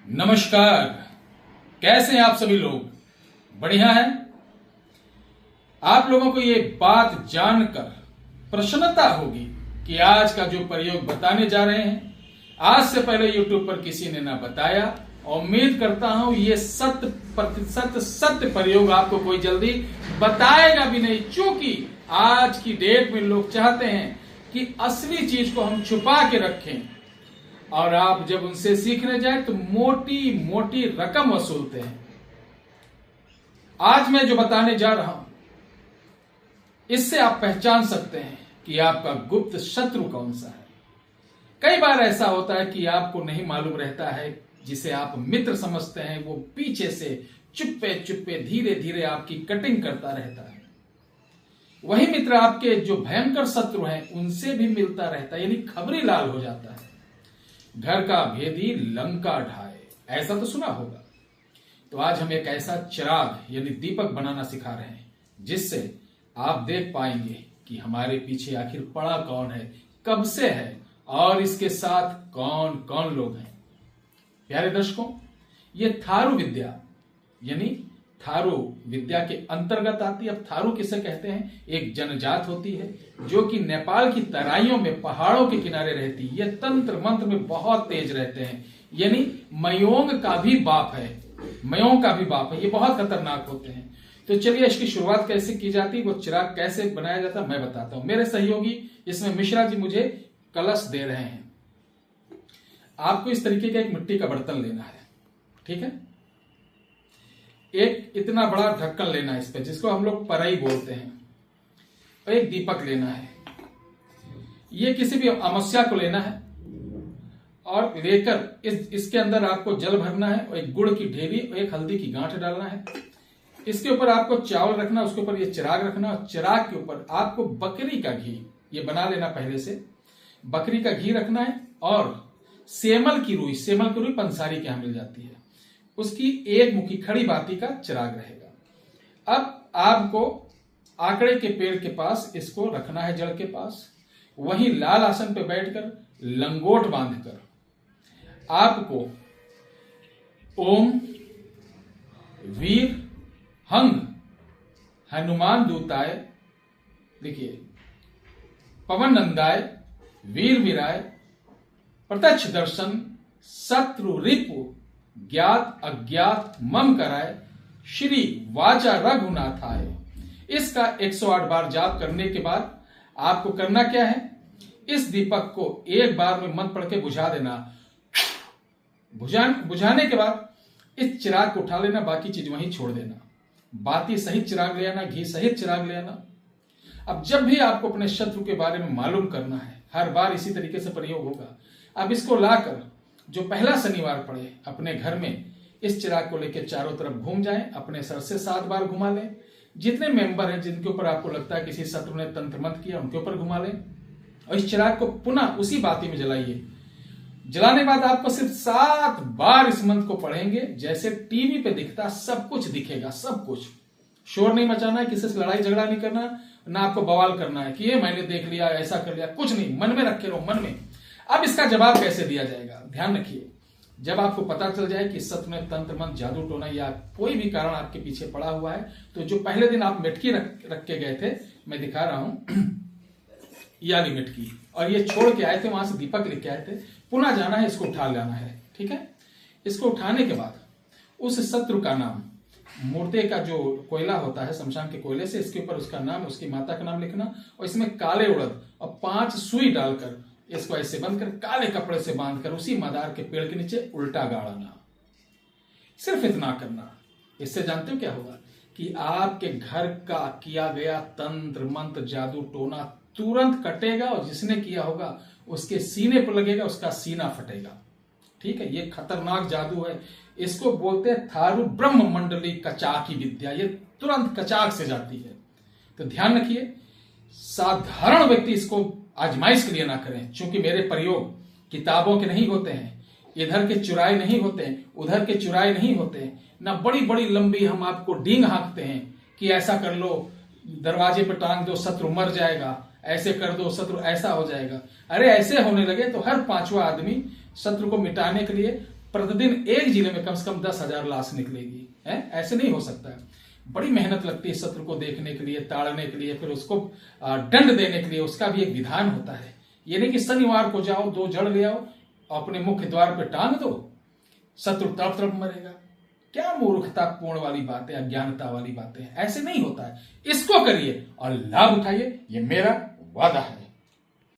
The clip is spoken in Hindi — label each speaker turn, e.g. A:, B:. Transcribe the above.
A: नमस्कार। कैसे हैं आप सभी लोग? बढ़िया हैं? आप लोगों को ये बात जानकर प्रसन्नता होगी कि आज का जो प्रयोग बताने जा रहे हैं, आज से पहले YouTube पर किसी ने ना बताया। उम्मीद करता हूं ये 100% सत्य प्रयोग आपको कोई जल्दी बताएगा भी नहीं, क्योंकि आज की डेट में लोग चाहते हैं कि असली चीज को हम छुपा के रखें और आप जब उनसे सीखने जाए तो मोटी मोटी रकम वसूलते हैं। आज मैं जो बताने जा रहा हूं, इससे आप पहचान सकते हैं कि आपका गुप्त शत्रु कौन सा है। कई बार ऐसा होता है कि आपको नहीं मालूम रहता है, जिसे आप मित्र समझते हैं वो पीछे से चुप्पे चुप्पे धीरे धीरे आपकी कटिंग करता रहता है। वही मित्र आपके जो भयंकर शत्रु हैं उनसे भी मिलता रहता है, यानी खबरी लाल हो जाता है। घर का भेदी लंका ढाए, ऐसा तो सुना होगा। तो आज हम एक ऐसा चिराग यानी दीपक बनाना सिखा रहे हैं, जिससे आप देख पाएंगे कि हमारे पीछे आखिर पड़ा कौन है, कब से है और इसके साथ कौन कौन लोग हैं। प्यारे दर्शकों, ये थारू विद्या यानी थारू विद्या के अंतर्गत आती है। अब थारू किसे कहते हैं? एक जनजात होती है जो कि नेपाल की तराइयों में पहाड़ों के किनारे रहती है। ये तंत्र मंत्र में बहुत तेज रहते हैं, यानी मयोंग का भी बाप है। मयोंग का भी बाप है, ये बहुत खतरनाक होते हैं। तो चलिए इसकी शुरुआत कैसे की जाती है, वो चिराग कैसे बनाया जाता है मैं बताता हूं। मेरे सहयोगी इसमें मिश्रा जी मुझे कलश दे रहे हैं। आपको इस तरीके का एक मिट्टी का बर्तन लेना है, ठीक है। एक इतना बड़ा ढक्कन लेना है इस पे, जिसको हम लोग परई बोलते हैं। और एक दीपक लेना है। ये किसी भी अमावस्या को लेना है और लेकर इसके अंदर आपको जल भरना है और एक गुड़ की ढेली और एक हल्दी की गांठ डालना है। इसके ऊपर आपको चावल रखना, उसके ऊपर ये चिराग रखना और चिराग के ऊपर आपको बकरी का घी ये बना लेना पहले से। बकरी का घी रखना है और सेमल की रुई पंसारी के यहां मिल जाती है, उसकी एक मुट्ठी खड़ी बाती का चिराग रहेगा। अब आपको आकड़े के पेड़ के पास इसको रखना है, जड़ के पास। वहीं लाल आसन पे बैठकर लंगोट बांधकर आपको ओम वीर हंग हनुमान दूताय, देखिए, पवन नंदाय वीर वीराय प्रत्यक्ष दर्शन शत्रु रिपु ज्ञात अज्ञात मम कराए श्री वाचा रघुनाथाय। इसका 108 बार जाप करने के बाद आपको करना क्या है, इस दीपक को एक बार में मंत्र पढ़ के बुझा देना। बुझाने के बाद इस चिराग को उठा लेना, बाकी चीज वहीं छोड़ देना। बाती सहित चिराग ले आना, घी सहित चिराग ले आना। अब जब भी आपको अपने शत्रु के बारे में मालूम करना है, हर बार इसी तरीके से प्रयोग होगा। अब इसको लाकर जो पहला शनिवार पड़े अपने घर में इस चिराग को लेकर चारों तरफ घूम जाएं, अपने सर से 7 बार घुमा लें। जितने मेंबर हैं जिनके ऊपर आपको लगता है किसी शत्रु ने तंत्र मंत्र किया, उनके ऊपर घुमा लें और इस चिराग को पुनः उसी बाती में जलाइए। जलाने के बाद आपको सिर्फ 7 बार इस मंत्र को पढ़ेंगे। जैसे टीवी पे दिखता सब कुछ दिखेगा, सब कुछ। शोर नहीं मचाना है, किसी से लड़ाई झगड़ा नहीं करना, ना आपको बवाल करना है कि ये मैंने देख लिया, ऐसा कर लिया, कुछ नहीं। मन में रखे रहो, मन में। अब इसका जवाब कैसे दिया जाएगा, ध्यान रखिए। जब आपको पता चल जाए कि सत्य में तंत्र मंत्र जादू टोना या कोई भी कारण आपके पीछे पड़ा हुआ है, तो जो पहले दिन आप मिटकी रख के गए थे, मैं दिखा रहा हूं, ये वाली मिटकी, और ये छोड़ के आए थे, वहां से दीपक लेके आए थे, पुनः जाना है, इसको उठा लाना है, ठीक है। इसको उठाने के बाद उस शत्रु का नाम, मूर्ति का जो कोयला होता है शमशान के कोयले से, इसके ऊपर उसका नाम, उसकी माता का नाम लिखना और इसमें काले उड़द और 5 सुई डालकर इसको ऐसे बंद कर काले कपड़े से बांधकर उसी मदार के पेड़ के नीचे उल्टा गाड़ना। सिर्फ इतना करना। इससे जानते हो क्या होगा कि आपके घर का किया गया तंत्र मंत्र जादू टोना तुरंत कटेगा और जिसने किया होगा उसके सीने पर लगेगा, उसका सीना फटेगा, ठीक है। ये खतरनाक जादू है, इसको बोलते हैं थारू ब्रह्म मंडली कचाकी विद्या। ये तुरंत कचाक से जाती है। तो ध्यान रखिए, साधारण व्यक्ति इसको आजमाइश के लिए ना करें, क्योंकि मेरे प्रयोग किताबों के नहीं होते हैं, इधर के चुराए नहीं होते हैं, उधर के चुराए नहीं होते हैं, ना बड़ी बड़ी लंबी हम आपको डींग हाँकते हैं कि ऐसा कर लो, दरवाजे पर टांग दो शत्रु मर जाएगा, ऐसे कर दो शत्रु ऐसा हो जाएगा। अरे ऐसे होने लगे तो हर 5वां आदमी शत्रु को मिटाने के लिए प्रतिदिन एक जिले में कम से कम 10,000 लाश निकलेगी, है? ऐसे नहीं हो सकता है। बड़ी मेहनत लगती है शत्रु को देखने के लिए, ताड़ने के लिए, फिर उसको दंड देने के लिए, उसका भी एक विधान होता है। ये नहीं कि शनिवार को जाओ 2 जड़ ले आओ, अपने मुख्य द्वार पे टांग दो, शत्रु तड़प तड़प मरेगा। क्या मूर्खतापूर्ण वाली बातें, अज्ञानता वाली बातें हैं। ऐसे नहीं होता है। इसको करिए और लाभ उठाइए, ये मेरा वादा है।